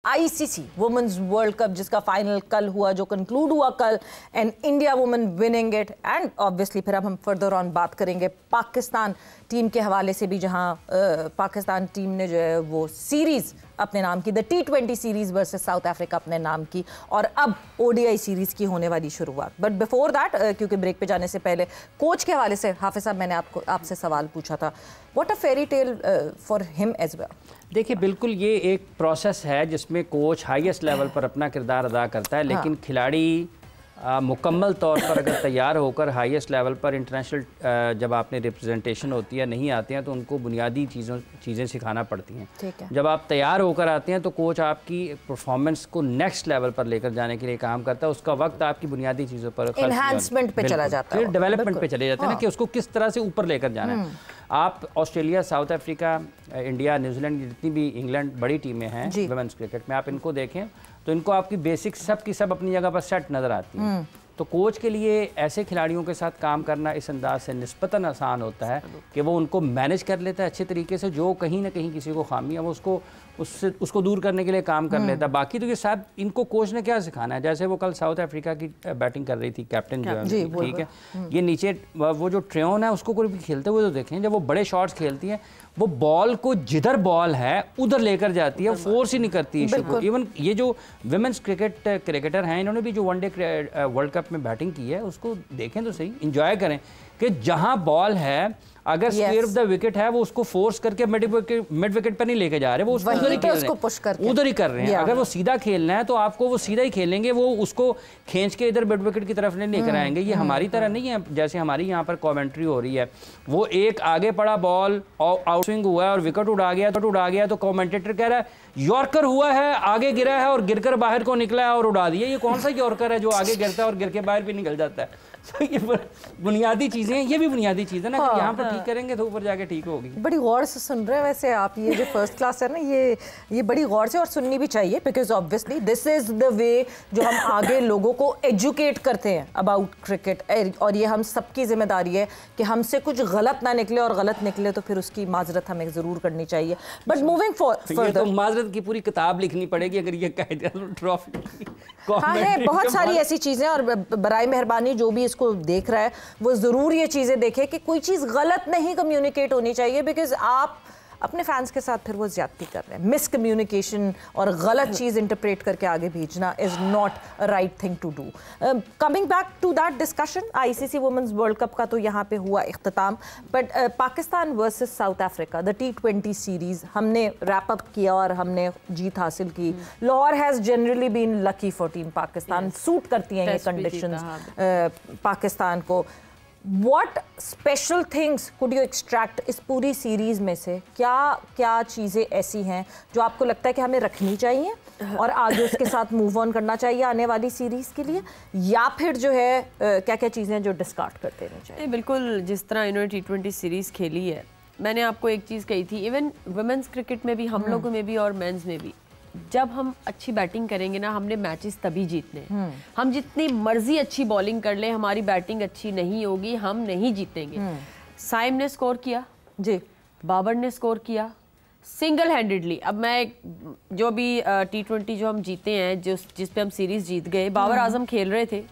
ICC women's world cup जिसका final कल हुआ, जो कंक्लूड हुआ कल, and India women winning it. And obviously फिर अब हम फर्दर ऑन बात करेंगे पाकिस्तान टीम के हवाले से भी, जहां पाकिस्तान टीम ने जो है वो सीरीज़ अपने नाम की, the T20 series versus South Africa अपने नाम की, और अब ODI सीरीज़ की होने वाली शुरुआत। बट बिफोर दैट, क्योंकि ब्रेक पे जाने से पहले कोच के हवाले से हाफिज़ साहब मैंने आपसे सवाल पूछा था, what a fairytale for him as well. देखिए, बिल्कुल ये एक प्रोसेस है जिसमें कोच हाईएस्ट लेवल पर अपना किरदार अदा करता है, लेकिन खिलाड़ी मुकम्मल तौर पर अगर तैयार होकर हाईएस्ट लेवल पर इंटरनेशनल जब आपने रिप्रेजेंटेशन होती है नहीं आते हैं तो उनको बुनियादी चीज़ें सिखाना पड़ती हैं। जब आप तैयार होकर आते हैं तो कोच आपकी परफॉर्मेंस को नेक्स्ट लेवल पर लेकर जाने के लिए काम करता है। उसका वक्त आपकी बुनियादी चीज़ों पर एनहांसमेंट पे चला जाता है, फिर डेवलपमेंट पे चले जाते हैं ना, कि उसको किस तरह से ऊपर लेकर जाना है। आप Australia, south Africa, India, New Zealand, जितनी भी इंग्लैंड बड़ी टीमें हैं वुमेन्स क्रिकेट में, आप इनको देखें तो इनको आपकी बेसिक सब की सब अपनी जगह पर सेट नज़र आती हैं। तो कोच के लिए ऐसे खिलाड़ियों के साथ काम करना इस अंदाज से निस्बतन आसान होता है कि वो उनको मैनेज कर लेता है अच्छे तरीके से, जो कहीं ना कहीं किसी को खामी है वो उसको दूर करने के लिए काम कर लेता है। बाकी तो ये सब इनको कोच ने क्या सिखाना है। जैसे वो कल साउथ अफ्रीका की बैटिंग कर रही थी, कैप्टन जो है, ठीक है, ये नीचे वो जो ट्रेन है उसको कोई भी खेलते हुए तो देखें, जब वो बड़े शॉट्स खेलती हैं वो बॉल को जिधर बॉल है उधर लेकर जाती है, फोर्स ही नहीं करती इशू को। इवन ये जो विमेंस क्रिकेटर हैं, इन्होंने भी जो वनडे वर्ल्ड कप में बैटिंग की है उसको देखें तो सही, इंजॉय करें कि जहां बॉल है, अगर स्क्वायर ऑफ द विकेट है वो उसको फोर्स करके मिड विकेट पर नहीं लेके जा रहे, वो उसको उधर ही खेल रहे हैं, उधर ही कर रहे हैं। अगर वो सीधा खेलना है तो आपको वो सीधा ही खेलेंगे, वो उसको खींच के इधर मिड विकेट की तरफ नहीं लेकर आएंगे। ये हमारी तरह नहीं है, जैसे हमारी यहाँ पर कमेंट्री हो रही है, वो एक आगे पड़ा बॉल आउट स्विंग हुआ है और विकेट उड़ा गया तो कमेंटेटर कह रहा है यॉर्कर हुआ है, आगे गिरा है और गिरकर बाहर को निकला है और उड़ा दिया। ये कौन सा यॉर्कर है जो आगे गिरता है और गिर के बाहर भी निकल जाता है। तो ये बुनियादी चीज़ें हैं, ये भी बुनियादी चीज़ है ना, कि यहाँ पर ठीक करेंगे तो ऊपर जाके ठीक होगी। बड़ी गौर से सुन रहे हैं वैसे आप, ये जो फर्स्ट क्लास है ना, ये बड़ी गौर से और सुननी भी चाहिए, because obviously this is the way जो हम आगे लोगों को एजुकेट करते हैं अबाउट क्रिकेट, और ये हम सबकी जिम्मेदारी है कि हमसे कुछ गलत ना निकले, और गलत निकले तो फिर उसकी माजरत हमें ज़रूर करनी चाहिए। बट मूविंग फॉरवर्ड, तो माजरत की पूरी किताब लिखनी पड़ेगी अगर ये कह दिया ट्रॉफी। हाँ है, बहुत सारी ऐसी चीज़ें, और बराए मेहरबानी जो भी इसको देख रहा है वो ज़रूर ये चीज़ें देखे कि कोई चीज़ गलत नहीं कम्युनिकेट होनी चाहिए, बिकॉज आप अपने फैंस के साथ फिर वो ज्यादती कर रहे हैं। मिस कम्युनिकेशन और गलत चीज़ इंटरप्रेट करके आगे भेजना is not a right thing to do. Coming back to that discussion, ICC women's world cup का तो यहाँ पे हुआ इख्तिताम, but Pakistan versus South Africa, the T20 series हमने रैप अप किया और हमने जीत हासिल की। Lahore has generally been lucky for team Pakistan, suit करती हैं ये कंडीशंस पाकिस्तान को। What special things could you extract इस पूरी सीरीज़ में से? क्या चीज़ें ऐसी हैं जो आपको लगता है कि हमें रखनी चाहिए और आगे उसके साथ मूव ऑन करना चाहिए आने वाली सीरीज़ के लिए, या फिर जो है क्या चीज़ें जो डिस्कार्ड कर देनी चाहिए? बिल्कुल, जिस तरह इन्होंने T20 सीरीज़ खेली है, मैंने आपको एक चीज़ कही थी, इवन वुमेन्स क्रिकेट में भी, हम लोगों में भी और मेंस में भी, जब हम अच्छी बैटिंग करेंगे ना, हमने मैचेस तभी जीतने हैं। हम जितनी मर्जी अच्छी बॉलिंग कर लें, हमारी बैटिंग अच्छी नहीं होगी, हम नहीं जीतेंगे। साइम ने स्कोर किया जी, बाबर ने स्कोर किया सिंगल हैंडेडली। अब मैं जो भी T20 जो हम जीते हैं, जिस पे हम सीरीज जीत गए, बाबर आजम खेल रहे थे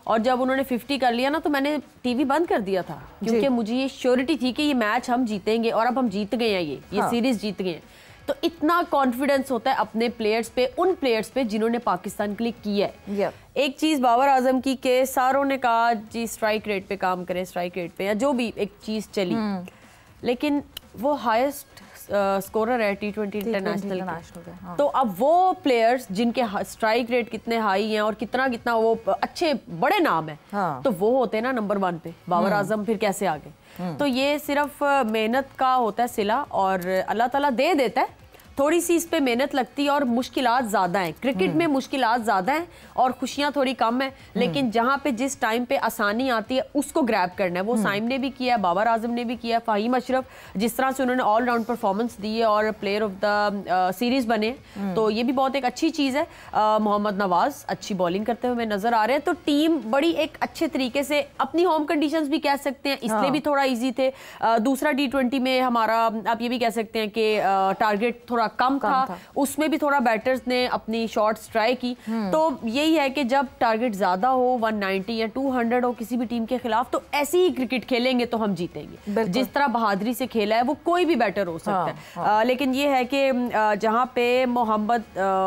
और जब उन्होंने 50 कर लिया ना तो मैंने टीवी बंद कर दिया था, क्योंकि मुझे ये श्योरिटी थी कि ये मैच हम जीतेंगे, और अब हम जीत गए हैं, ये सीरीज जीत गए हैं। तो इतना कॉन्फिडेंस होता है अपने प्लेयर्स पे, उन प्लेयर्स पे जिन्होंने पाकिस्तान के लिए किया है। एक चीज़ बाबर आजम की के सारों ने कहा जी स्ट्राइक रेट पे काम करें, स्ट्राइक रेट पे, या जो भी एक चीज़ चली, लेकिन वो हाईएस्ट स्कोरर है T20 इंटरनेशनल के। तो अब वो प्लेयर्स जिनके स्ट्राइक रेट कितने हाई हैं और कितना वो अच्छे बड़े नाम है, तो वो होते हैं ना नंबर 1 पे। बाबर आजम फिर कैसे आगे? तो ये सिर्फ मेहनत का होता है सिला, और अल्लाह ताला दे देता है। थोड़ी सी इस पे मेहनत लगती है और मुश्किलात ज़्यादा हैं। क्रिकेट में मुश्किलात ज़्यादा हैं और खुशियाँ थोड़ी कम हैं, लेकिन जहाँ पे जिस टाइम पे आसानी आती है उसको ग्रैब करना है। वो साइम ने भी किया, बाबर आजम ने भी किया, फ़हीम अशरफ जिस तरह से उन्होंने ऑल राउंड परफॉर्मेंस दी है और प्लेयर ऑफ द सीरीज़ बने, तो ये भी बहुत एक अच्छी चीज़ है। मोहम्मद नवाज अच्छी बॉलिंग करते हुए नज़र आ रहे हैं। तो टीम बड़ी एक अच्छे तरीके से, अपनी होम कंडीशंस भी कह सकते हैं, इसलिए भी थोड़ा ईजी थे। दूसरा T20 में हमारा आप ये भी कह सकते हैं कि टारगेट थोड़ा थोड़ा कम था, उसमें भी थोड़ा बैटर्स ने अपनी शॉट्स ट्राई की। तो यही है कि जब टारगेट ज्यादा हो 190 या 200 हो किसी भी टीम के खिलाफ, तो ऐसी ही क्रिकेट खेलेंगे तो हम जीतेंगे। जिस तरह बहादुरी से खेला है वो कोई भी बैटर हो सकता है। लेकिन ये है कि जहाँ पे मोहम्मद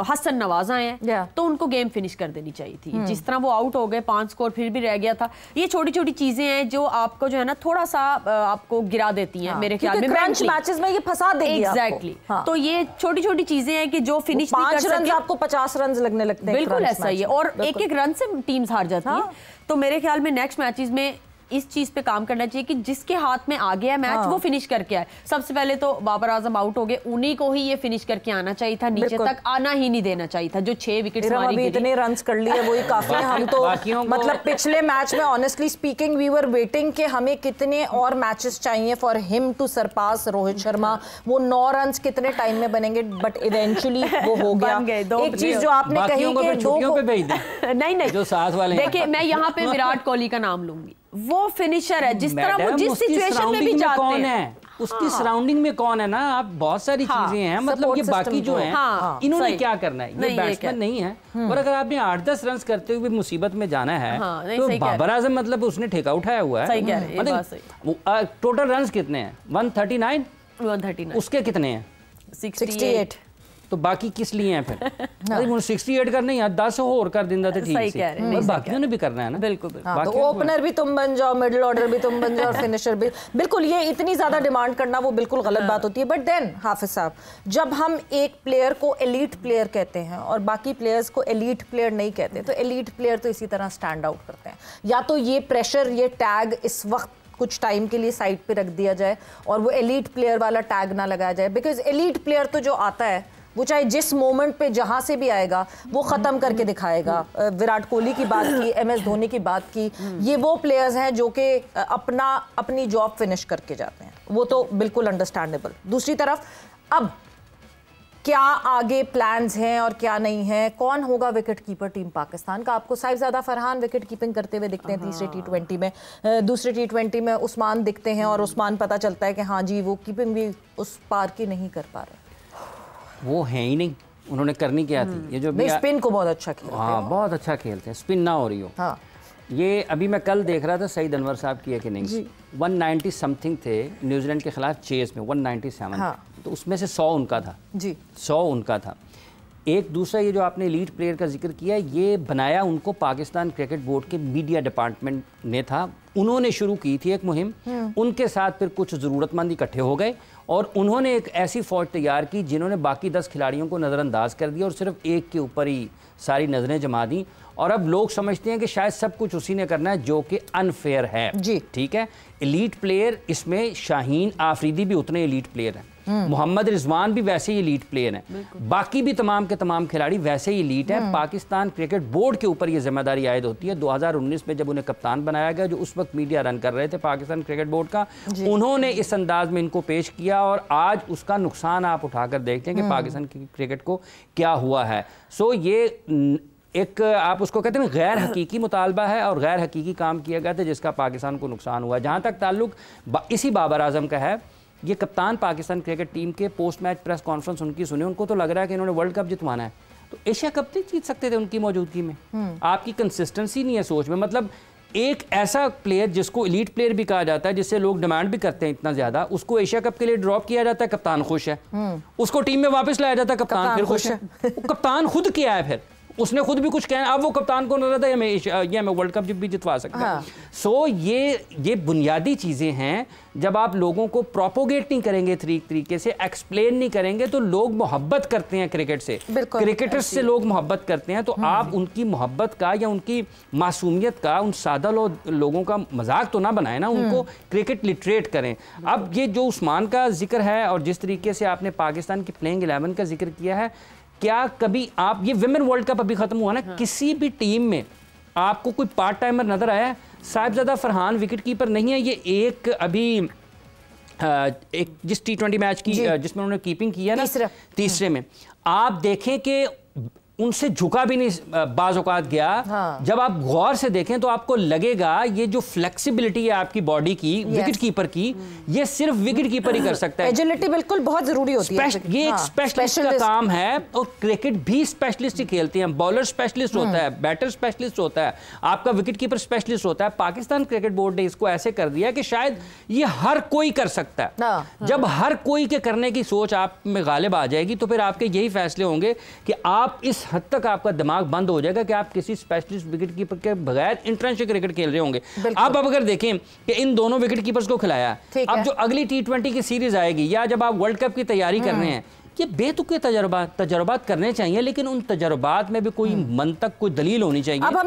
हसन नवाज आए हैं तो उनको गेम फिनिश कर देनी चाहिए थी। जिस तरह वो आउट हो गए, 5 स्कोर फिर भी रह गया था। ये छोटी छोटी चीजें हैं जो आपको जो है ना थोड़ा सा आपको गिरा देती हैं मेरे ख्याल में। क्रंच मैचेस में ये फंसा देगी एग्जैक्टली। तो ये छोटी छोटी चीजें हैं कि जो फिनिश नहीं कर सके, 5 रन आपको 50 रन लगने लगते हैं। बिल्कुल ऐसा ही है, और एक एक रन से टीम्स हार जाती है। तो मेरे ख्याल में नेक्स्ट मैचेस में इस चीज पे काम करना चाहिए कि जिसके हाथ में आ गया मैच वो फिनिश करके आए। सबसे पहले तो बाबर आजम आउट हो गए, उन्हीं को ही ये फिनिश करके आना चाहिए था, नीचे तक आना ही नहीं देना चाहिए था। जो 6 विकेट अभी इतने रन्स कर लिए वही काफी है। हम तो मतलब पिछले मैच में honestly speaking we were waiting कि हमें कितने और मैचेस चाहिए for him to surpass Rohit Sharma. वो 9 रन्स कितने टाइम में बनेंगे, बट इवेंचुअली वो हो गया। एक चीज जो आपने कही कि 2 नहीं जो साथ वाले, देखिए मैं यहाँ पे विराट कोहली का नाम लूंगी। वो फिनिशर है, जिस तरह वो जिस सिचुएशन में भी जाते हैं। उसकी सराउंडिंग में कौन है ना, आप बहुत सारी चीजें हैं, मतलब ये बाकी जो हैं इन्होंने क्या करना है, ये बैट्समैन नहीं है। और अगर आपने 8-10 रन करते हुए मुसीबत में जाना है तो बाबर आजम मतलब उसने ठेका उठाया हुआ है। टोटल रन कितने हैं? 139। उसके कितने हैं? 68। तो बाकी किस लिए हैं फिर? अरे 68 करने यार 10 और कर देंदा तो ठीक से, और बाकियों ने भी करना है ना। बिल्कुल। तो ओपनर भी तुम बन जाओ, मिडिल ऑर्डर भी तुम बन जाओ, और फिनिशर भी। बिल्कुल, ये इतनी ज्यादा डिमांड करना वो बिल्कुल गलत बात होती है। बट देन हाफिज साहब, जब हम एक प्लेयर को एलीट प्लेयर कहते हैं और बाकी प्लेयर्स को एलीट प्लेयर नहीं कहते, तो एलीट प्लेयर तो इसी तरह स्टैंड आउट करते हैं। या तो ये प्रेशर, ये टैग इस वक्त कुछ टाइम के लिए साइड पे रख दिया जाए और वो एलीट प्लेयर वाला टैग ना लगाया जाए, बिकॉज एलीट प्लेयर तो जो आता है वो चाहे जिस मोमेंट पे जहां से भी आएगा वो खत्म करके दिखाएगा। विराट कोहली की बात की, MS धोनी की बात की, ये वो प्लेयर्स हैं जो कि अपनी जॉब फिनिश करके जाते हैं, वो तो बिल्कुल अंडरस्टैंडेबल। दूसरी तरफ अब क्या आगे प्लान्स हैं और क्या नहीं है? कौन होगा विकेट कीपर टीम पाकिस्तान का? आपको साहिबजादा फरहान विकेट कीपिंग करते हुए दिखते हैं तीसरे T20 में, दूसरे T20 में उस्मान दिखते हैं और उस्मान पता चलता है कि हाँ जी वो कीपिंग भी उस पार की नहीं कर पा रहे। वो है ही नहीं, उन्होंने करनी क्या थी? ये जो स्पिन को बहुत अच्छा खेलते हैं। हाँ, बहुत अच्छा खेलते हैं, स्पिन ना हो रही हो। हाँ। ये अभी मैं कल देख रहा था सईद अनवर साहब की एक इनिंग्स 190 समथिंग थे न्यूजीलैंड के खिलाफ चेस में, 197। हाँ। तो उसमें से 100 उनका था जी, 100 उनका था। एक दूसरा ये जो आपने लीड प्लेयर का जिक्र किया, ये बनाया उनको पाकिस्तान क्रिकेट बोर्ड के मीडिया डिपार्टमेंट ने था। उन्होंने शुरू की थी एक मुहिम, उनके साथ फिर कुछ ज़रूरतमंद इकट्ठे हो गए और उन्होंने एक ऐसी फ़ौज तैयार की जिन्होंने बाकी 10 खिलाड़ियों को नज़रअंदाज कर दिया और सिर्फ एक के ऊपर ही सारी नज़रें जमा दी। और अब लोग समझते हैं कि शायद सब कुछ उसी ने करना है, जो कि अनफेयर है जी। ठीक है, एलीट प्लेयर इसमें शाहीन आफरीदी भी उतने एलीट प्लेयर हैं, मोहम्मद रिजवान भी वैसे ही एलीट प्लेयर हैं, बाकी भी तमाम के तमाम खिलाड़ी वैसे ही एलीट हैं। पाकिस्तान क्रिकेट बोर्ड के ऊपर ये जिम्मेदारी आयद होती है। 2019 में जब उन्हें कप्तान बनाया गया, जो उस वक्त मीडिया रन कर रहे थे पाकिस्तान क्रिकेट बोर्ड का, उन्होंने इस अंदाज में इनको पेश किया और आज उसका नुकसान आप उठाकर देखते हैं कि पाकिस्तान की क्रिकेट को क्या हुआ है। सो ये एक आप उसको कहते हैं गैर हकीकी मुतालबा है और गैर हकीकी काम किया गया था जिसका पाकिस्तान को नुकसान हुआ। जहाँ तक ताल्लुक इसी बाबर आजम का है, ये कप्तान पाकिस्तान क्रिकेट टीम के पोस्ट मैच प्रेस कॉन्फ्रेंस उनकी सुने, उनको तो लग रहा है कि इन्होंने वर्ल्ड कप जितवाना है, तो एशिया कप नहीं जीत सकते थे उनकी मौजूदगी में। आपकी कंसिस्टेंसी नहीं है सोच में। मतलब एक ऐसा प्लेयर जिसको एलीट प्लेयर भी कहा जाता है, जिससे लोग डिमांड भी करते हैं इतना ज्यादा, उसको एशिया कप के लिए ड्रॉप किया जाता है, कप्तान खुश है। उसको टीम में वापस लाया जाता है, कप्तान फिर खुश है। कप्तान खुद क्या है, फिर उसने खुद भी कुछ कहना। अब वो कप्तान को नजर आता है ये हमें वर्ल्ड कप भी जितवा सकता है। सो ये बुनियादी चीज़ें हैं। जब आप लोगों को प्रोपोगेट नहीं करेंगे तरीके से, एक्सप्लेन नहीं करेंगे, तो लोग मोहब्बत करते हैं क्रिकेट से, क्रिकेटर्स से लोग मोहब्बत करते हैं। तो आप उनकी मोहब्बत का या उनकी मासूमियत का, उन सादा लोगों का मजाक तो ना बनाए ना, उनको क्रिकेट लिटरेट करें। अब ये जो उस्मान का जिक्र है और जिस तरीके से आपने पाकिस्तान की प्लेइंग 11 का जिक्र किया है, क्या कभी आप ये विमेन वर्ल्ड कप अभी खत्म हुआ ना, किसी भी टीम में आपको कोई पार्ट टाइमर नजर आया है? साहिबजादा फरहान विकेट कीपर नहीं है, ये एक अभी एक जिस T20 मैच की जिसमें उन्होंने कीपिंग की है ना, तीसरे में आप देखें कि उनसे झुका भी नहीं बाज औकात गया। हाँ। जब आप गौर से देखें तो आपको लगेगा ये जो फ्लेक्सिबिलिटी है आपकी बॉडी की, विकेट कीपर की, ये सिर्फ विकेट कीपर ही कर सकता है। एजिलिटी बिल्कुल बहुत जरूरी होती है। ये एक स्पेशलिस्ट का काम है, और क्रिकेट भी स्पेशलिस्ट ही खेलते हैं। बॉलर स्पेशलिस्ट होता है, बैटर स्पेशलिस्ट होता है, आपका विकेट कीपर स्पेशलिस्ट होता है। पाकिस्तान क्रिकेट बोर्ड ने इसको ऐसे कर दिया कि शायद ये हर कोई कर सकता है। जब हर कोई के करने की सोच आप में गालिब आ जाएगी तो फिर आपके यही फैसले होंगे कि आप इस हद तक आपका दिमाग बंद हो जाएगा कि आप किसी स्पेशलिस्ट विकेट कीपर के बगैर इंटरनेशनल क्रिकेट खेल रहे होंगे। अब अगर देखें कि इन दोनों विकेट कीपर्स को खिलाया, अब जो अगली T20 की सीरीज आएगी या जब आप वर्ल्ड कप की तैयारी कर रहे हैं, ये बेतुके तजुर्बात करने चाहिए, लेकिन उन तजुर्बात में भी कोई मंतक, कोई दलील होनी चाहिए।